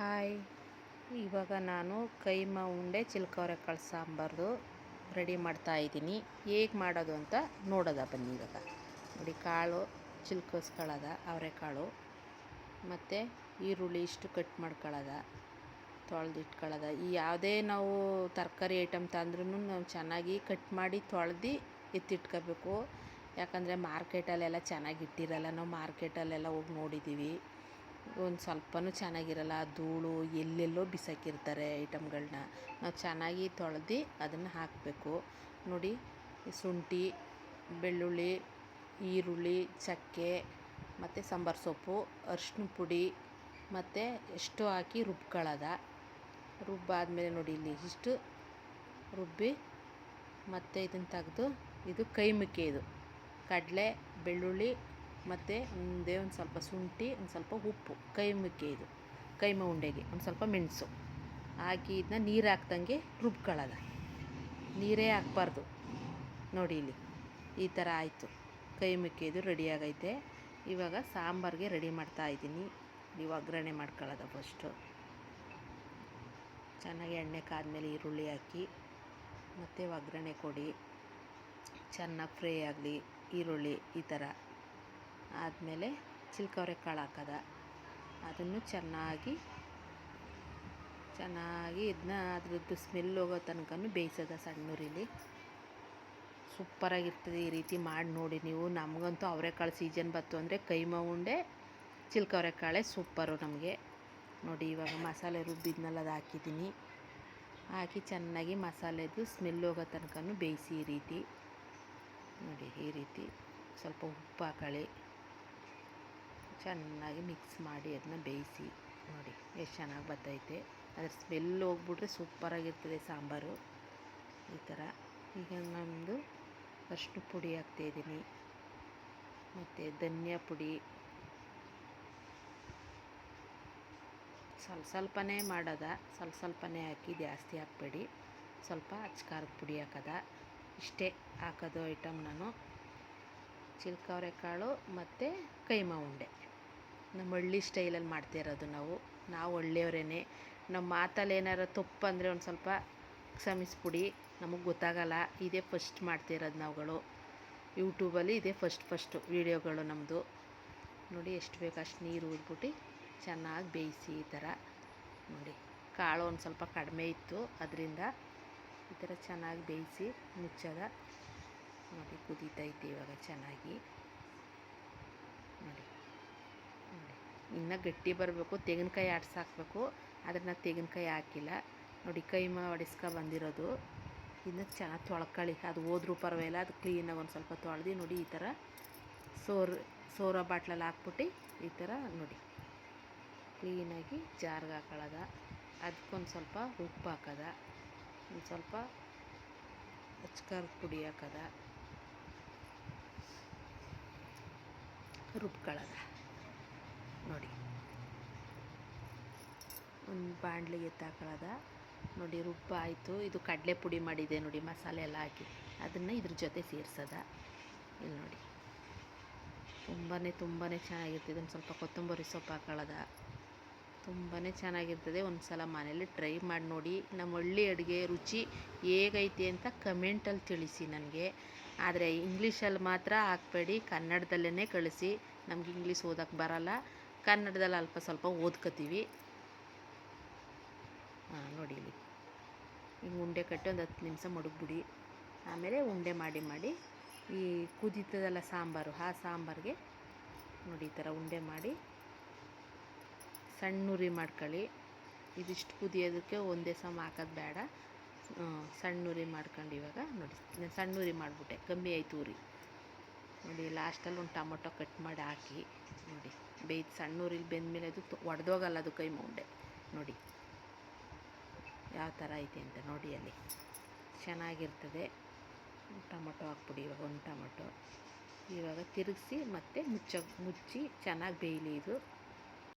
Hi, ಇವಾಗ ನಾನು ಕೈಮಾ ಉಂಡೆ ಚಿಲ್ಕವರೆಕಾಳು ಸಾಂಬಾರ್ದು ರೆಡಿ ಮಾಡ್ತಾಯಿದ್ದೀನಿ. ಹೇಗೆ ಮಾಡೋದು ಅಂತ ನೋಡೋದ ಬನ್ನಿ. ಇವಾಗ ನೋಡಿ, ಕಾಳು ಚಿಲ್ಕಿಸ್ಕೊಳ್ಳೋದ, ಅವರೆಕಾಳು ಮತ್ತು ಈರುಳ್ಳಿ ಇಷ್ಟು ಕಟ್ ಮಾಡ್ಕೊಳ್ಳೋದ, ತೊಳೆದಿಟ್ಕೊಳ್ಳೋದ. ಈ ಯಾವುದೇ ನಾವು ತರಕಾರಿ ಐಟಮ್ ತಂದ್ರೂ ನಾವು ಚೆನ್ನಾಗಿ ಕಟ್ ಮಾಡಿ ತೊಳೆದು ಎತ್ತಿಟ್ಕೋಬೇಕು. ಯಾಕಂದರೆ ಮಾರ್ಕೆಟಲ್ಲೆಲ್ಲ ಚೆನ್ನಾಗಿ ಇಟ್ಟಿರಲ್ಲ. ನಾವು ಮಾರ್ಕೆಟಲ್ಲೆಲ್ಲ ಹೋಗಿ ನೋಡಿದ್ದೀವಿ, ಒಂದು ಸ್ವಲ್ಪನೂ ಚೆನ್ನಾಗಿರಲ್ಲ. ಧೂಳು ಎಲ್ಲೆಲ್ಲೋ ಬಿಸಾಕಿರ್ತಾರೆ ಐಟಮ್ಗಳನ್ನ. ನಾವು ಚೆನ್ನಾಗಿ ತೊಳೆದು ಅದನ್ನು ಹಾಕಬೇಕು. ನೋಡಿ, ಶುಂಠಿ, ಬೆಳ್ಳುಳ್ಳಿ, ಈರುಳ್ಳಿ, ಚಕ್ಕೆ ಮತ್ತು ಸಾಂಬಾರು ಸೊಪ್ಪು, ಅರಿಶಿನ ಪುಡಿ ಮತ್ತು ಎಷ್ಟು ಹಾಕಿ ರುಬ್ಕೊಳ್ಳೋದ. ರುಬ್ಬಾದಮೇಲೆ ನೋಡಿ, ಇಲ್ಲಿ ಇಷ್ಟು ರುಬ್ಬಿ ಮತ್ತು ಇದನ್ನು ತೆಗೆದು, ಇದು ಕೈಮಕ್ಕೆ, ಇದು ಕಡಲೆ, ಬೆಳ್ಳುಳ್ಳಿ ಮತ್ತು ಒಂದೇ ಒಂದು ಸ್ವಲ್ಪ ಶುಂಠಿ, ಒಂದು ಸ್ವಲ್ಪ ಉಪ್ಪು, ಕೈಮಕ್ಕೆ, ಇದು ಕೈಮಾ ಉಂಡೆಗೆ ಒಂದು ಸ್ವಲ್ಪ ಮೆಣಸು ಹಾಕಿ ಇದನ್ನ ನೀರು ಹಾಕ್ದಂಗೆ ರುಬ್ಕೊಳ್ಳೋದ. ನೀರೇ ಹಾಕ್ಬಾರ್ದು. ನೋಡಿ, ಇಲ್ಲಿ ಈ ಥರ ಆಯಿತು. ಕೈಮಕ್ಕೆ ಇದು ರೆಡಿ ಆಗೈತೆ. ಇವಾಗ ಸಾಂಬಾರಿಗೆ ರೆಡಿ ಮಾಡ್ತಾಯಿದ್ದೀನಿ. ನೀವು ಒಗ್ಗರಣೆ ಮಾಡ್ಕೊಳ್ಳೋದ. ಫಸ್ಟು ಚೆನ್ನಾಗಿ ಎಣ್ಣೆ ಕಾದ್ಮೇಲೆ ಈರುಳ್ಳಿ ಹಾಕಿ ಮತ್ತು ಒಗ್ಗರಣೆ ಕೊಡಿ. ಚೆನ್ನಾಗಿ ಫ್ರೈ ಆಗಲಿ ಈರುಳ್ಳಿ. ಈ ಥರ ಆದಮೇಲೆ ಚಿಲ್ಕವರೆಕಾಳು ಹಾಕೋದ. ಅದನ್ನು ಚೆನ್ನಾಗಿ ಇದನ್ನ ಅದ್ರದ್ದು ಸ್ಮೆಲ್ ಹೋಗೋ ತನಕ ಬೇಯಿಸೋದ ಸಣ್ಣ ಉರಿಲಿ. ಸೂಪರಾಗಿರ್ತದೆ. ಈ ರೀತಿ ಮಾಡಿ ನೋಡಿ ನೀವು. ನಮಗಂತೂ ಅವರೆಕಾಳು ಸೀಸನ್ ಬಂತು ಅಂದರೆ ಕೈಮಾ ಉಂಡೆ ಚಿಲ್ಕವರೆಕಾಳೇ ಸೂಪರು ನಮಗೆ. ನೋಡಿ, ಇವಾಗ ಮಸಾಲೆ ರುಬ್ಬಿದ್ನೆಲ್ಲ ಅದು ಹಾಕಿದ್ದೀನಿ. ಹಾಕಿ ಚೆನ್ನಾಗಿ ಮಸಾಲೆದು ಸ್ಮೆಲ್ ಹೋಗೋ ತನಕ ಬೇಯಿಸಿ. ಈ ರೀತಿ ನೋಡಿ, ಈ ರೀತಿ ಸ್ವಲ್ಪ ಉಪ್ಪು ಹಾಕೊಳ್ಳಿ. ಚೆನ್ನಾಗಿ ಮಿಕ್ಸ್ ಮಾಡಿ ಅದನ್ನ ಬೇಯಿಸಿ. ನೋಡಿ ಎಷ್ಟು ಚೆನ್ನಾಗಿ ಬರ್ತೈತೆ. ಅದ್ರ ಸ್ಮೆಲ್ ಹೋಗ್ಬಿಟ್ರೆ ಸೂಪರಾಗಿರ್ತದೆ ಸಾಂಬಾರು. ಈ ಥರ ಈಗ ನಮ್ಮದು ಅರಿಶಿನ ಪುಡಿ ಹಾಕ್ತಾಯಿದ್ದೀನಿ ಮತ್ತು ಧನಿಯಾ ಪುಡಿ ಸ್ವಲ್ಪನೇ ಮಾಡೋದ. ಸ್ವಲ್ಪನೇ ಹಾಕಿ, ಜಾಸ್ತಿ ಹಾಕಬೇಡಿ. ಸ್ವಲ್ಪ ಅಚ್ಕಾರದ ಪುಡಿ ಹಾಕೋದ. ಇಷ್ಟೇ ಹಾಕೋದು ಐಟಮ್ ನಾನು. ಚಿಲ್ಕವರೆಕಾಳು ಮತ್ತು ಕೈಮಾ ಉಂಡೆ ನಮ್ಮ ಹಳ್ಳಿ ಸ್ಟೈಲಲ್ಲಿ ಮಾಡ್ತಾಯಿರೋದು ನಾವು ಹಳ್ಳಿಯವರೇ. ನಮ್ಮ ಮಾತಲ್ಲಿ ಏನಾರು ತಪ್ಪು ಅಂದರೆ ಒಂದು ಸ್ವಲ್ಪ ಕ್ಷಮಿಸ್ಬಿಡಿ. ನಮಗೆ ಗೊತ್ತಾಗಲ್ಲ. ಇದೇ ಫಸ್ಟ್ ಮಾಡ್ತಿರೋದು ನಾವುಗಳು. ಯೂಟ್ಯೂಬಲ್ಲಿ ಇದೇ ಫಸ್ಟು ವೀಡಿಯೋಗಳು ನಮ್ಮದು. ನೋಡಿ, ಎಷ್ಟು ಬೇಕು ಅಷ್ಟು ನೀರು ಊದ್ಬಿಟ್ಟು ಚೆನ್ನಾಗಿ ಬೇಯಿಸಿ. ಈ ಥರ ನೋಡಿ, ಕಾಳು ಒಂದು ಸ್ವಲ್ಪ ಕಡಿಮೆ ಇತ್ತು, ಅದರಿಂದ ಈ ಥರ ಚೆನ್ನಾಗಿ ಬೇಯಿಸಿ ಮುಚ್ಚೋದ. ನೋಡಿ, ಕುದೀತೈತೆ ಇವಾಗ ಚೆನ್ನಾಗಿ. ನೋಡಿ, ಇನ್ನೂ ಗಟ್ಟಿ ಬರಬೇಕು. ತೆಂಗಿನಕಾಯಿ ಆಡ್ಸಿ ಹಾಕಬೇಕು, ಆದರೆ ನಾನು ತೆಂಗಿನಕಾಯಿ ಹಾಕಿಲ್ಲ. ನೋಡಿ, ಕೈಮಾ ಹೊಡಿಸ್ಕೊ ಬಂದಿರೋದು. ಇದನ್ನ ಚೆನ್ನಾಗಿ ತೊಳ್ಕೊಳ್ಳಿ. ಅದು ಹೋದ್ರೂ ಪರವಾಗಿಲ್ಲ, ಅದು ಕ್ಲೀನಾಗಿ ಒಂದು ಸ್ವಲ್ಪ ತೊಳೆದು ನೋಡಿ, ಈ ಥರ ಸೋರ ಬಾಟ್ಲಲ್ಲಿ ಹಾಕ್ಬಿಟ್ಟು ಈ ಥರ ನೋಡಿ ಕ್ಲೀನಾಗಿ ಜಾರ್ಗೆ ಹಾಕೊಳ್ಳೋದ. ಅದಕ್ಕೊಂದು ಸ್ವಲ್ಪ ಉಪ್ಪು ಹಾಕೋದ, ಒಂದು ಸ್ವಲ್ಪ ಅಚ್ಕಾರದ ಪುಡಿ ಹಾಕೋದ, ರುಬ್ಕೊಳ್ಳೋದ. ನೋಡಿ, ಒಂದು ಬಾಣಲಿಗೆ ಎತ್ತಾಕೊಳ್ಳೋದ. ನೋಡಿ, ರುಬ್ಬಾಯಿತು. ಇದು ಕಡಲೆ ಪುಡಿ ಮಾಡಿದೆ ನೋಡಿ, ಮಸಾಲೆ ಎಲ್ಲ ಹಾಕಿ ಅದನ್ನು ಇದ್ರ ಜೊತೆ ಸೇರಿಸೋದ. ಇಲ್ಲಿ ನೋಡಿ, ತುಂಬಾ ಚೆನ್ನಾಗಿರ್ತದೆ. ಒಂದು ಸ್ವಲ್ಪ ಕೊತ್ತಂಬರಿ ಸೊಪ್ಪು ಹಾಕೊಳ್ಳೋದ. ತುಂಬಾ ಚೆನ್ನಾಗಿರ್ತದೆ. ಒಂದು ಸಲ ಮನೇಲಿ ಟ್ರೈ ಮಾಡಿ ನೋಡಿ. ನಮ್ಮ ಹಳ್ಳಿ ಅಡುಗೆ ರುಚಿ ಹೇಗೈತೆ ಅಂತ ಕಮೆಂಟಲ್ಲಿ ತಿಳಿಸಿ ನನಗೆ. ಆದರೆ ಇಂಗ್ಲೀಷಲ್ಲಿ ಮಾತ್ರ ಹಾಕಬೇಡಿ, ಕನ್ನಡದಲ್ಲೇ ಕಳಿಸಿ. ನಮ್ಗೆ ಇಂಗ್ಲೀಷ್ ಓದೋಕ್ಕೆ ಬರಲ್ಲ, ಕನ್ನಡದಲ್ಲಿ ಅಲ್ಪ ಸ್ವಲ್ಪ ಓದ್ಕೋತೀವಿ. ನೋಡಿ, ಇಲ್ಲಿ ಹಿಂಗೆ ಉಂಡೆ ಕಟ್ಟಿ ಒಂದು 10 ನಿಮಿಷ ಮಡಗ್ಬಿಡಿ. ಆಮೇಲೆ ಉಂಡೆ ಮಾಡಿ ಈ ಕುದೀತದಲ್ಲ ಸಾಂಬಾರು, ಆ ಸಾಂಬಾರಿಗೆ ನೋಡಿ ಈ ಥರ ಉಂಡೆ ಮಾಡಿ ಸಣ್ಣ ಉರಿ ಮಾಡ್ಕೊಳ್ಳಿ. ಇದಿಷ್ಟು ಕುದಿಯೋದಕ್ಕೆ ಒಂದೇ ಸಮ ಹಾಕೋದು ಬೇಡ. ಸಣ್ಣ ಉರಿ ಮಾಡ್ಕೊಂಡು ಇವಾಗ ನೋಡಿ, ನಾನು ಸಣ್ಣ ಉರಿ ಮಾಡಿಬಿಟ್ಟೆ, ಕಮ್ಮಿ ಆಯಿತು ಉರಿ. ನೋಡಿ, ಲಾಸ್ಟಲ್ಲಿ ಒಂದು ಟೊಮೊಟೊ ಕಟ್ ಮಾಡಿ ಹಾಕಿ ನೋಡಿ ಬೇಯ್ದು ಸಣ್ಣ ಉರಿಲಿ ಬೆಂದಮೇಲೆ ಅದು ಒಡೆದೋಗಲ್ಲ. ಅದು ಕೈಮಾ ಉಂಡೆ ನೋಡಿ ಯಾವ ಥರ ಐತೆ ಅಂತ. ನೋಡಿ, ಅಲ್ಲಿ ಚೆನ್ನಾಗಿರ್ತದೆ. ಟೊಮೊಟೊ ಹಾಕ್ಬಿಡಿ. ಇವಾಗ ಒಂದು ಟೊಮೊಟೊ ಇವಾಗ ತಿರುಗಿಸಿ ಮತ್ತೆ ಮುಚ್ಚಿ ಚೆನ್ನಾಗಿ ಬೇಯಲಿ ಇದು.